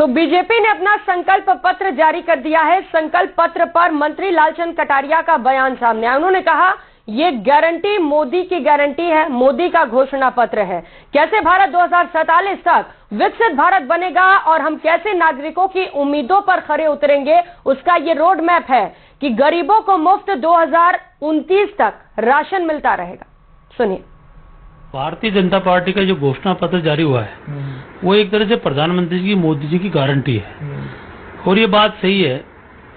तो बीजेपी ने अपना संकल्प पत्र जारी कर दिया है। संकल्प पत्र पर मंत्री लालचंद कटारिया का बयान सामने आया। उन्होंने कहा ये गारंटी मोदी की गारंटी है, मोदी का घोषणा पत्र है। कैसे भारत 2047 तक विकसित भारत बनेगा और हम कैसे नागरिकों की उम्मीदों पर खरे उतरेंगे, उसका ये रोड मैप है कि गरीबों को मुफ्त 2029 तक राशन मिलता रहेगा। सुनिए। भारतीय जनता पार्टी का जो घोषणा पत्र जारी हुआ है वो एक तरह से प्रधानमंत्री जी मोदी जी की गारंटी है। और ये बात सही है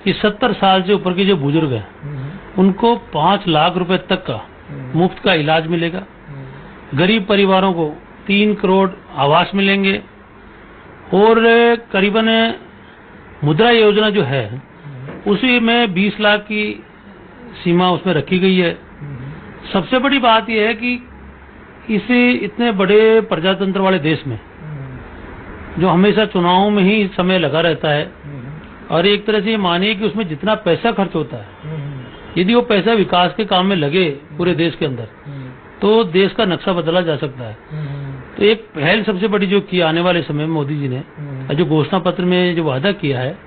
कि 70 साल से ऊपर के जो बुजुर्ग हैं उनको 5 लाख रुपए तक का मुफ्त का इलाज मिलेगा। गरीब परिवारों को 3 करोड़ आवास मिलेंगे और करीबन मुद्रा योजना जो है उसी में 20 लाख की सीमा उसमें रखी गई है। सबसे बड़ी बात यह है कि इसी इतने बड़े प्रजातंत्र वाले देश में जो हमेशा चुनावों में ही समय लगा रहता है और एक तरह से ये मानिए कि उसमें जितना पैसा खर्च होता है यदि वो पैसा विकास के काम में लगे पूरे देश के अंदर तो देश का नक्शा बदला जा सकता है। तो एक पहल सबसे बड़ी जो की आने वाले समय में मोदी जी ने जो घोषणा पत्र में जो वादा किया है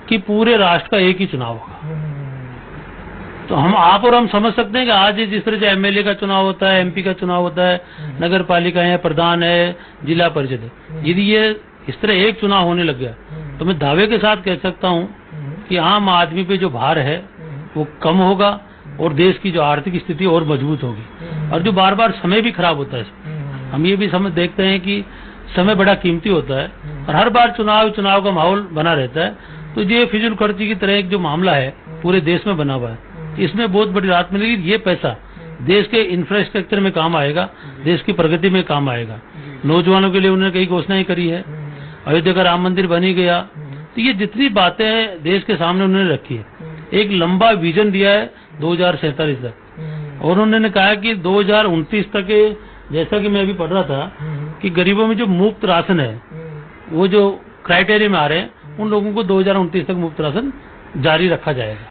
कि पूरे राष्ट्र का एक ही चुनाव होगा। तो आप और हम समझ सकते हैं कि आज जिस तरह से एमएलए का चुनाव होता है, एमपी का चुनाव होता है, नगर पालिका है, प्रधान है, जिला परिषद है, यदि ये इस तरह एक चुनाव होने लग गया तो मैं दावे के साथ कह सकता हूं कि आम आदमी पे जो भार है वो कम होगा और देश की जो आर्थिक स्थिति और मजबूत होगी। और जो बार बार समय भी खराब होता है, हम ये भी समझ देखते हैं कि समय बड़ा कीमती होता है और हर बार चुनाव का माहौल बना रहता है। तो ये फिजूल खर्ची की तरह एक जो मामला है पूरे देश में बना हुआ है, इसमें बहुत बड़ी राहत मिलेगी। ये पैसा देश के इंफ्रास्ट्रक्चर में काम आएगा, देश की प्रगति में काम आएगा। नौजवानों के लिए उन्होंने कई घोषणाएं करी है, अयोध्या का राम मंदिर बनी गया। तो ये जितनी बातें देश के सामने उन्होंने रखी है, एक लंबा विजन दिया है 2047 तक। और उन्होंने कहा कि 2029 तक, जैसा कि मैं अभी पढ़ रहा था कि गरीबों में जो मुफ्त राशन है वो जो क्राइटेरिया में आ रहे हैं उन लोगों को 2029 तक मुफ्त राशन जारी रखा जाएगा।